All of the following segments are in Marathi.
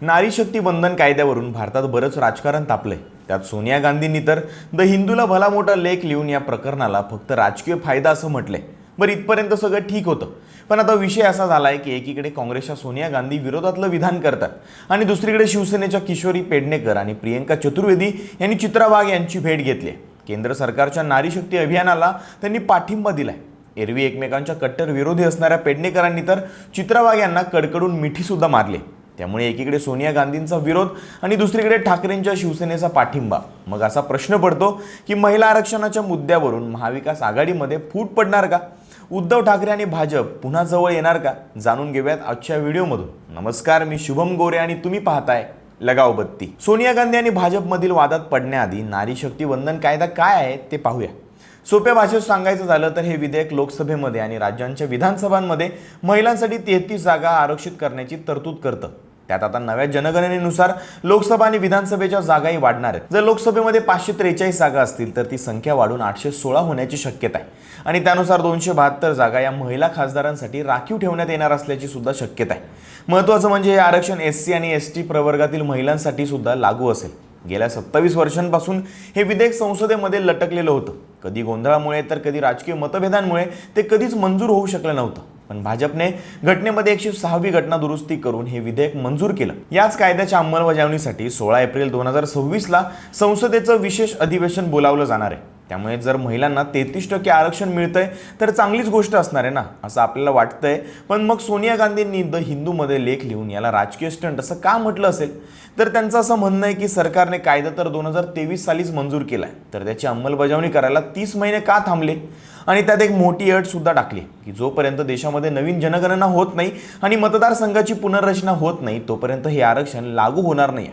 नारी शक्ती बंधन कायद्यावरून भारतात बरंच राजकारण तापलंय। त्यात सोनिया गांधींनी तर द हिंदूला भला मोठा लेख लिहून या प्रकरणाला फक्त राजकीय फायदा असं म्हटलंय। बरं, इथपर्यंत सगळं ठीक होतं, पण आता विषय असा झालाय की एकीकडे काँग्रेसच्या सोनिया गांधी विरोधातलं विधान करतात आणि दुसरीकडे शिवसेनेच्या किशोरी पेडणेकर आणि प्रियंका चतुर्वेदी यांनी चित्रा वाघ यांची भेट घेतली आहे। केंद्र सरकारच्या नारी शक्ती अभियानाला त्यांनी पाठिंबा दिलाय। एरवी एकमेकांच्या कट्टर विरोधी असणाऱ्या पेडणेकरांनी तर चित्रा वाघ यांना कडकडून मिठी सुद्धा मारली। त्यामुळे एकीकडे सोनिया गांधींचा विरोध आणि दुसरीकडे ठाकरेंच्या शिवसेनेचा पाठिंबा। मग असा प्रश्न पडतो की महिला आरक्षणाच्या मुद्द्यावरून महाविकास आघाडीमध्ये फूट पडणार का? उद्धव ठाकरे आणि भाजप पुन्हा जवळ येणार का? जाणून घेऊयात आजच्या व्हिडिओमधून। नमस्कार, मी शुभम गोरे आणि तुम्ही पाहताय लगाव बत्ती। सोनिया गांधी आणि भाजपमधील वादात पडण्याआधी नारी शक्ती वंदन कायदा काय आहे ते पाहूया। सोप्या भाषेत सांगायचं झालं तर हे विधेयक लोकसभेमध्ये आणि राज्यांच्या विधानसभांमध्ये महिलांसाठी 33 जागा आरक्षित करण्याची तरतूद करतं। त्यात आता नव्या जनगणनेनुसार लोकसभा आणि विधानसभेच्या जागाही वाढणार आहेत। जर लोकसभेमध्ये 543 जागा असतील तर ती संख्या वाढून 816 होण्याची शक्यता आहे आणि त्यानुसार 272 जागा या महिला खासदारांसाठी राखीव ठेवण्यात येणार असल्याची सुद्धा शक्यता आहे। महत्त्वाचं म्हणजे हे आरक्षण SC आणि ST प्रवर्गातील महिलांसाठी सुद्धा लागू असेल। गेल्या 27 वर्षांपासून हे विधेयक संसदेमध्ये लटकलेलं होतं। कधी गोंधळामुळे तर कधी राजकीय मतभेदांमुळे ते कधीच मंजूर होऊ शकलं नव्हतं, पण भाजपने घटनेमध्ये 106वी घटना दुरुस्ती करून हे विधेयक मंजूर केलं। याच कायद्याच्या अंमलबजावणीसाठी 16 एप्रिल 2026ला संसदेचं विशेष अधिवेशन बोलावलं जाणार आहे। त्यामुळे जर महिलांना 33% आरक्षण मिळतंय तर चांगलीच गोष्ट असणार आहे ना, असं आपल्याला वाटतंय। पण मग सोनिया गांधींनी द हिंदूमध्ये लेख लिहून याला राजकीय स्टंट असं का म्हटलं असेल? तर त्यांचं असं म्हणणं आहे की सरकारने कायदा तर 2023 सालीच मंजूर केलाय, तर त्याची अंमलबजावणी करायला 30 महिने का थांबले? आणि त्यात एक मोठी अट सुद्धा टाकली की जोपर्यंत देशामध्ये नवीन जनगणना होत नाही आणि मतदारसंघाची पुनर्रचना होत नाही तोपर्यंत हे आरक्षण लागू होणार नाही।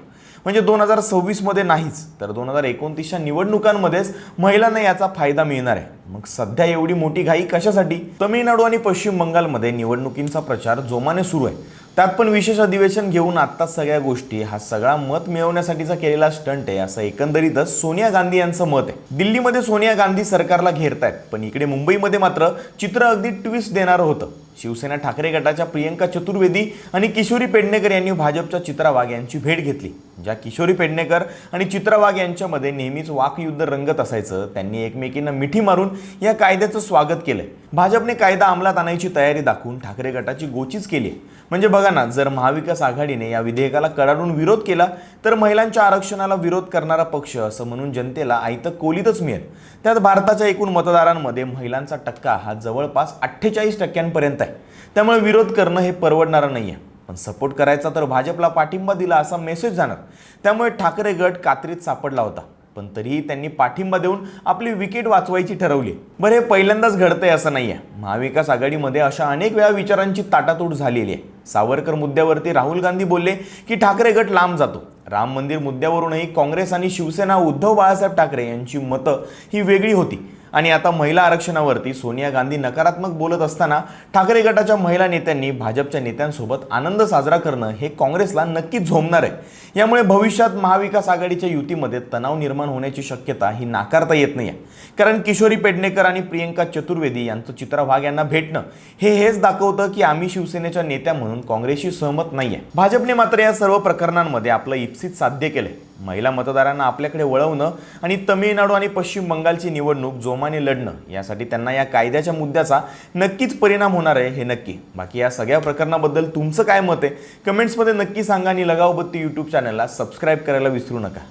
म्हणजे 2026 मध्ये नाहीच तर 2029च्या निवडणुकांमध्येच महिलांना याचा फायदा मिळणार आहे। मग सध्या एवढी मोठी घाई कशासाठी? तमिळनाडू आणि पश्चिम बंगालमध्ये निवडणुकींचा प्रचार जोमाने सुरू आहे। त्यात पण विशेष अधिवेशन घेऊन आत्ताच सगळ्या गोष्टी हा सगळा मत मिळवण्यासाठीचा केलेला स्टंट आहे असं एकंदरीतच सोनिया गांधी यांचं मत आहे। दिल्लीमध्ये सोनिया गांधी सरकारला घेरतायत, पण इकडे मुंबईमध्ये मात्र चित्र अगदी ट्विस्ट देणारं होतं। शिवसेना ठाकरे गटाच्या प्रियंका चतुर्वेदी आणि किशोरी पेडणेकर यांनी भाजपच्या चित्रा वाघ यांची भेट घेतली। ज्या किशोरी पेडणेकर आणि चित्रा वाघ यांच्यामध्ये नेहमीच वाकयुद्ध रंगत असायचं, त्यांनी एकमेकींना मिठी मारून या कायद्याचं स्वागत केलंय। भाजपने कायदा अंमलात आणायची तयारी दाखवून ठाकरे गटाची गोचीच केली आहे। म्हणजे बघा ना, जर महाविकास आघाडीने या विधेयकाला कडाडून विरोध केला तर महिलांच्या आरक्षणाला विरोध करणारा पक्ष असं म्हणून जनतेला आयतं कोलीतच मिळेल। त्यात भारताच्या एकूण मतदारांमध्ये महिलांचा टक्का हा जवळपास 48% आहे। त्यामुळे विरोध करणं हे परवडणारं नाहीये, पण सपोर्ट करायचा तर भाजपला पाठिंबा दिला असा मेसेज जाणार। त्यामुळे ठाकरे गट कात्रीत सापडला होता, पण तरीही त्यांनी पाठिंबा देऊन आपली विकेट वाचवायची ठरवली। बरं, हे पहिल्यांदाच घडतंय असं नाहीये। महाविकास आघाडीमध्ये अशा अनेक वेळा विचारांची ताटातूट झालेली आहे। सावरकर मुद्द्यावरती राहुल गांधी बोलले की ठाकरे गट लांब जातो। राम मंदिर मुद्द्यावरूनही काँग्रेस आणि शिवसेना उद्धव बाळासाहेब ठाकरे यांची मतं ही वेगळी होती। आणि आता महिला आरक्षणावरती सोनिया गांधी नकारात्मक बोलत असताना ठाकरे गटाच्या महिला नेत्यांनी भाजपच्या नेत्यांसोबत आनंद साजरा करणं हे काँग्रेसला नक्कीच झोंबणार आहे। यामुळे भविष्यात महाविकास आघाडीच्या युतीमध्ये तणाव निर्माण होण्याची शक्यता ही नाकारता येत नाही, कारण किशोरी पेडणेकर आणि प्रियंका चतुर्वेदी यांचं चित्रा वाघ यांना भेटणं हेच दाखवतं की आम्ही शिवसेनेच्या नेत्या म्हणून काँग्रेसशी सहमत नाहीये। भाजपने मात्र या सर्व प्रकरणांमध्ये आपलं इप्सित साध्य केलंय। महिला मतदारांना आपल्याकडे वळवणं आणि तमिळनाडू आणि पश्चिम बंगालची निवडणूक जोमाने लढणं यासाठी त्यांना या कायद्याच्या मुद्द्याचा नक्कीच परिणाम होणार आहे, हे नक्की। बाकी या सगळ्या प्रकरणाबद्दल तुमचं काय मत आहे? कमेंट्समध्ये नक्की सांगा आणि लगाव बत्ती यूट्यूब चॅनलला सबस्क्राईब करायला विसरू नका।